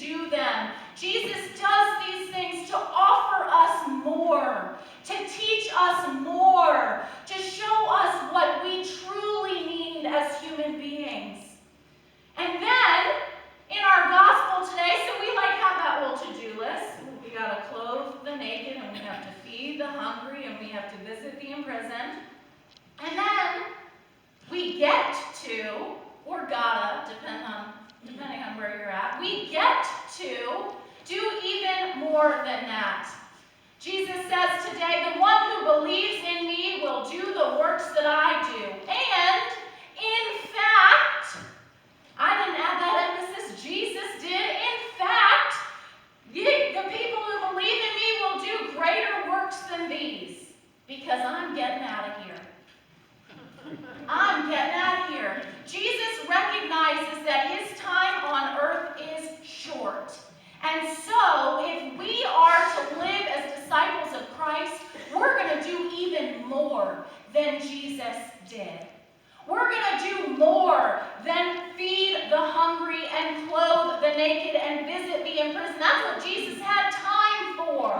do them. Jesus does these things to offer us more, to teach us more, to show us what we truly need as human beings. And then, in our gospel today, so we have that little to-do list. We got to clothe the naked, and we have to feed the hungry, and we have to visit the imprisoned. And then we get to, or gotta, depending on where you're at, we get to do even more than that. Jesus says today, the one who believes in me will do the works that I do. And, in fact, I didn't add that emphasis, Jesus did. In fact, the people who believe in me will do greater works than these, because I'm getting out of here. I'm getting out of here. Jesus recognizes that his time on earth is short. And so, if we are to live as disciples of Christ, we're going to do even more than Jesus did. We're going to do more than feed the hungry and clothe the naked and visit the imprisoned. That's what Jesus had time for.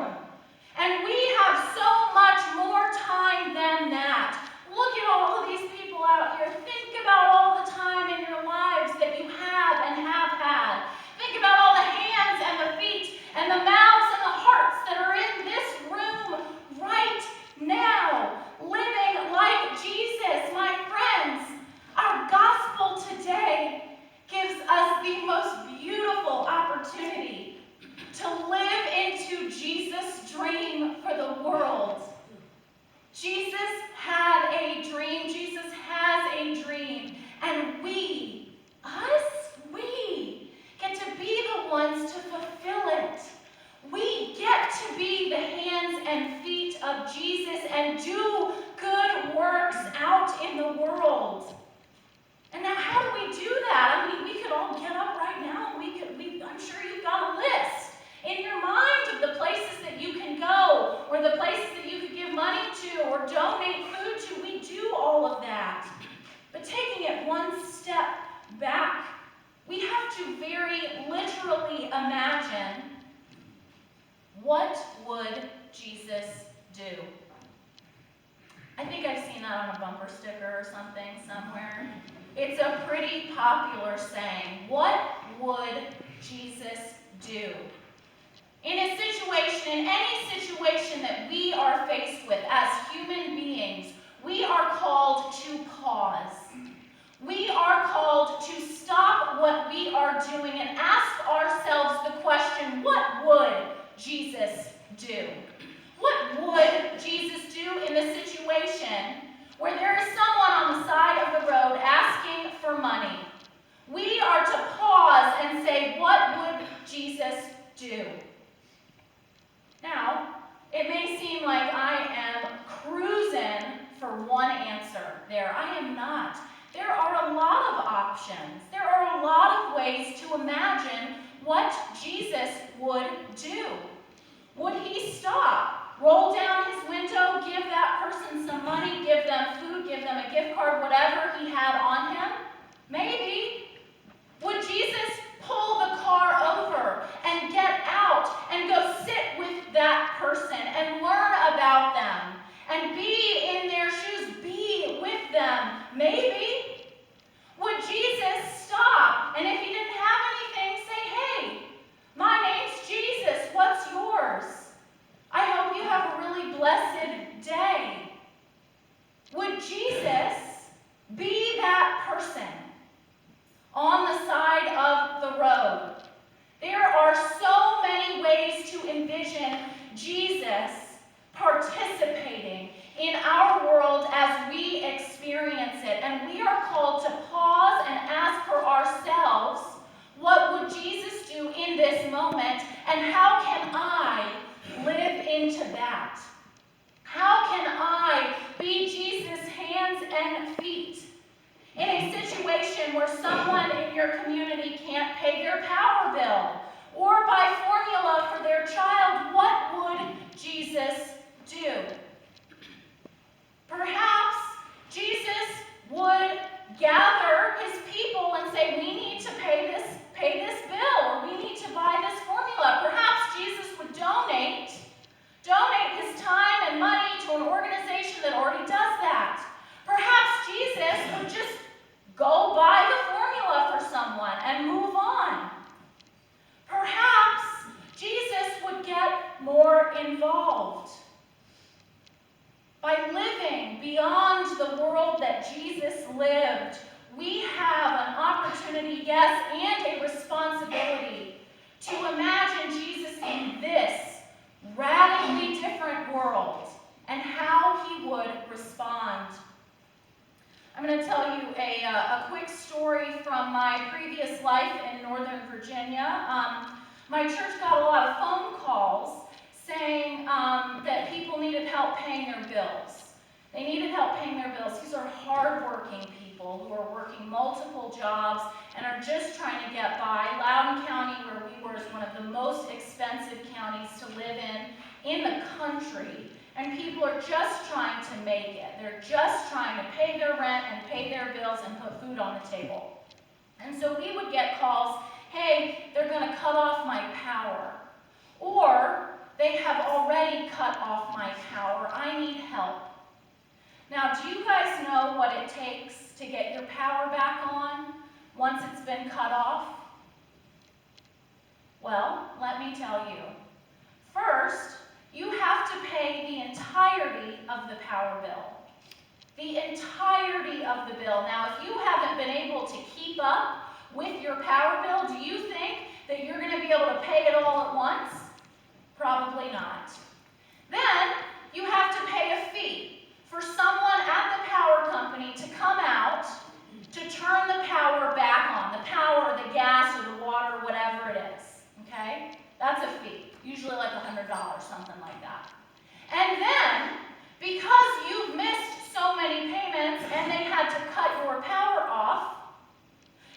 And we have so much more time than that. Look at all of these people out here. Think about all the time in your lives that you have and have had. Think about all the hands and the feet and the mouths and the hearts that are in this room right now, living like Jesus. My friends, our gospel today gives us the most beautiful opportunity to live into Jesus' dream for the world. Jesus had a dream. Jesus has a dream. And we get to be the ones to fulfill it. We get to be the hands and feet of Jesus and do good works out in the world. And now how do we do that? I mean, we could all get up right now and I'm sure you've got a list in your mind of the places that you can go or the places that you could give money to or donate food to. We do all of that. But taking it one step back, we have to very literally imagine, what would Jesus do? I think I've seen that on a bumper sticker or something somewhere. It's a pretty popular saying. What would Jesus do? In a situation, in any situation that we are faced with as human beings, we are called to pause. We are called to stop what we are doing and ask ourselves the question, what would Jesus do? What would Jesus do in the situation where there is someone on the side of the road asking for money? We are to pause and say, what would Jesus do? Now, it may seem like I am cruising for one answer there. I am not. There are a lot of options. There are a lot of ways to imagine what Jesus would do. Would he stop, roll down his window, give that person some money, give them food, give them a gift card, whatever he had on him? Maybe. Would Jesus pull the car over and get out and go sit with that person and learn about them and be in their shoes, be with them? Maybe. Would Jesus stop and if he didn't have anything, say, hey, my name's Jesus, what's yours? I hope you have a really blessed day. Would Jesus be that person on the side of the road? There are so many ways to envision Jesus participating in our world as we experience it. And we are called to pause and ask for ourselves, what would Jesus do in this moment? And how can I live into that? How can I be Jesus' hands and feet? In a situation where someone in your community can't pay their power bill or buy formula for their child, what would Jesus do? Perhaps Jesus would gather his people and say, we need to pay this bill, or we need to buy and move on. Perhaps Jesus would get more involved. By living beyond the world that Jesus lived, we have an opportunity, yes, and a responsibility to imagine Jesus in this radically different world and how he would respond. I'm going to tell you a quick story from my previous life in Northern Virginia. My church got a lot of phone calls saying that people needed help paying their bills. They needed help paying their bills. These are hardworking people who are working multiple jobs and are just trying to get by. Loudoun County, where we were, is one of the most expensive counties to live in the country. And people are just trying to make it. They're just trying to pay their rent and pay their bills and put food on the table. And so we would get calls, hey, they're going to cut off my power. Or they have already cut off my power. I need help. Now, do you guys know what it takes to get your power back on once it's been cut off? Well, let me tell you. First, you have to pay the entirety of the power bill. The entirety of the bill. Now, if you haven't been able to keep up with your power bill, do you think that you're going to be able to pay it all at once? Probably not. Then, you have to pay a fee for someone at the power company to come out to turn the power back on. The power, or the gas, or the water, whatever it is. Okay? That's a fee. Usually like $100, something like that. And then, because you've missed so many payments and they had to cut your power off,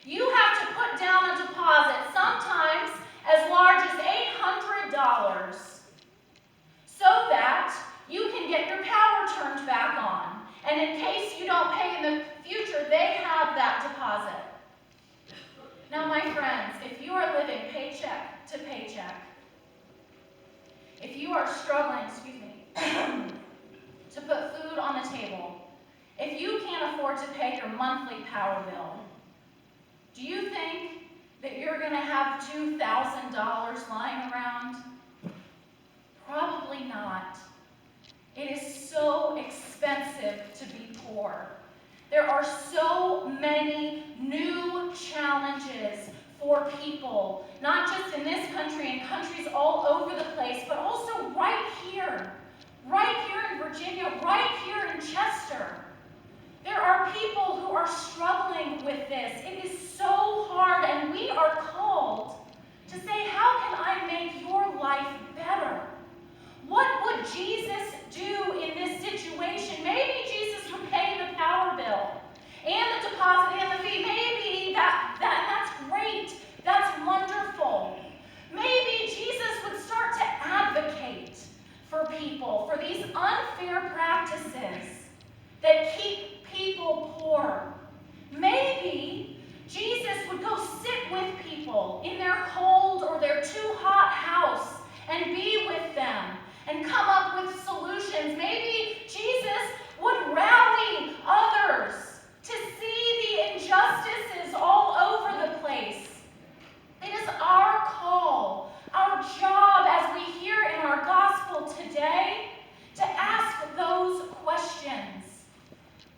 you have to put down a deposit, sometimes as large as $800, so that you can get your power turned back on. And in case you don't pay in the future, they have that deposit. Now, my friends, if you are living paycheck to paycheck, if you are struggling, to put food on the table, if you can't afford to pay your monthly power bill, do you think that you're going to have $2,000 lying around? Probably not. It is so expensive to be poor. There are so many new challenges for people, not just in this country, in countries all over the place, but also right here in Virginia, right here in Chester. There are people who are struggling with this. It is so hard, and we are called to say, how can I make your life better? What would Jesus do in this situation? Maybe Jesus would pay the power bill and the deposit and the fee. Maybe that's great. That's wonderful. Maybe Jesus would start to advocate for people, for these unfair practices that keep people poor. Maybe Jesus would go sit with people in their cold or their too hot house and be with them and come up with solutions. Maybe Jesus would rally others to see the injustices all over the place. It is our call, our job as we hear in our gospel today, to ask those questions,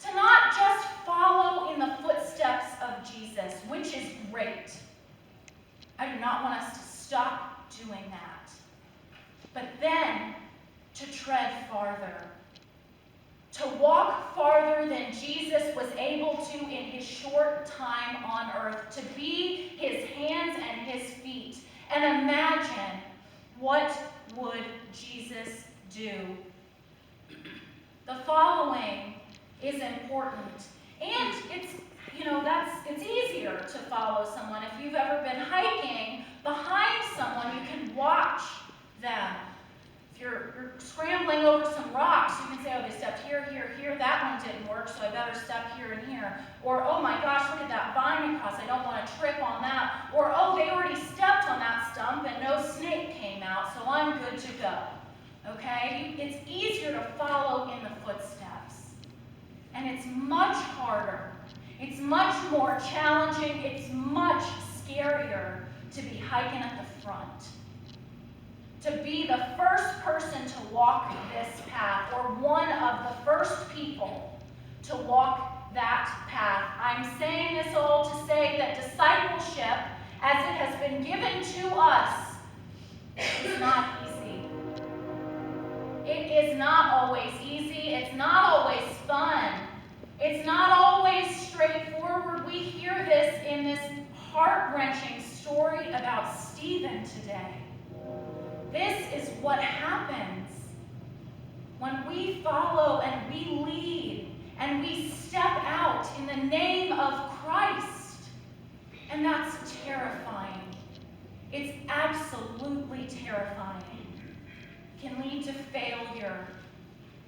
to not just follow in the footsteps of Jesus, which is great. I do not want us to stop doing that. But then to tread farther, to walk farther than Jesus was able to in his short time on earth, to be his hands and his feet, and imagine what would Jesus do. The following is important, and it's easier to follow someone. If you've ever been hiking behind someone, you can watch them. If you're scrambling over some rocks, you can say, oh, they stepped here, here, here. That one didn't work, so I better step here and here. Or, oh my gosh, look at that vine across. I don't want to trip on that. Or, oh, they already stepped on that stump and no snake came out, so I'm good to go. Okay? It's easier to follow in the footsteps. And it's much harder. It's much more challenging. It's much scarier to be hiking at the front, to be the first person to walk this path, or one of the first people to walk that path. I'm saying this all to say that discipleship, as it has been given to us, is not easy. It is not always easy. It's not always fun. It's not always straightforward. We hear this in this heart-wrenching story about Stephen today. This is what happens when we follow and we lead and we step out in the name of Christ. And that's terrifying. It's absolutely terrifying. It can lead to failure.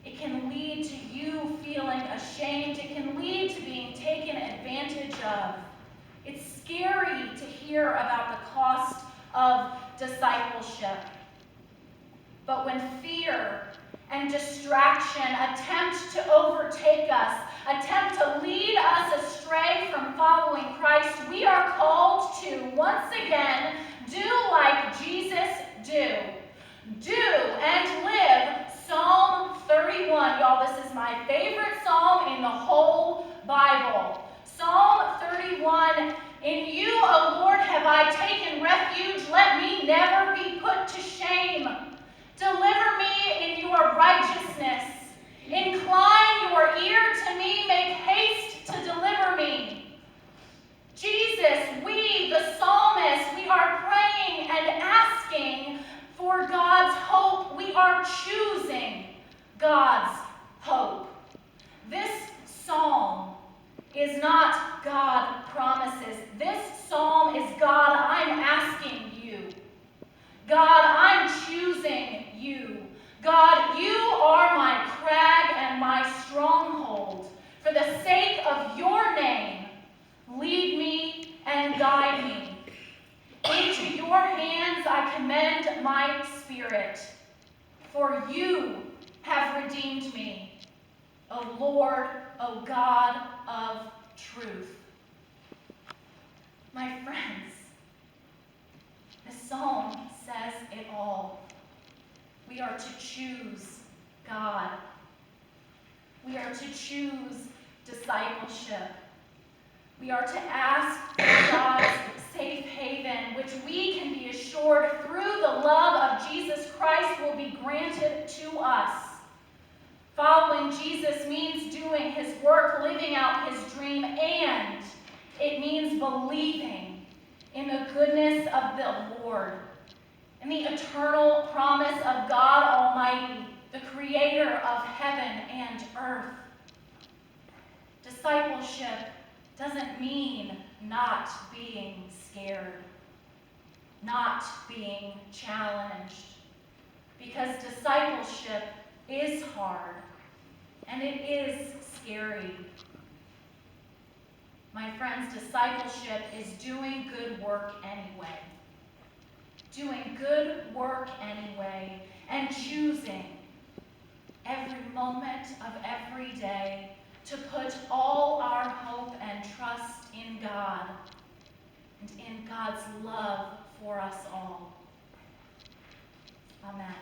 It can lead to you feeling ashamed. It can lead to being taken advantage of. It's scary to hear about the cost of discipleship. But when fear and distraction attempt to overtake us, attempt to lead us astray from following Christ, we are called to, once again, do like Jesus do. Do and live Psalm 31. Y'all, this is my favorite psalm in the whole Bible. Psalm 31, in you, O Lord, have I taken refuge. Let me never be put to shame. Deliver me in your righteousness. Incline your ear to me. Make haste to deliver me. Jesus, we, the psalmist, we are praying and asking for God's hope. We are choosing God's hope. This psalm is not God promises. This psalm is God, I'm asking you. God, I'm choosing you. God, you are my crag and my stronghold. For the sake of your name, lead me and guide me. Into your hands I commend my spirit, for you have redeemed me, O Lord, O God of truth. My friends, the psalm says it all. We are to choose God. We are to choose discipleship. We are to ask for God's safe haven, which we can be assured through the love of Jesus Christ will be granted to us. Following Jesus means doing his work, living out his dream, and it means believing in the goodness of the Lord and the eternal promise of God Almighty, the creator of heaven and earth. Discipleship doesn't mean not being scared, not being challenged, because discipleship is hard and it is scary. My friends, discipleship is doing good work anyway. Doing good work anyway and choosing every moment of every day to put all our hope and trust in God and in God's love for us all. Amen.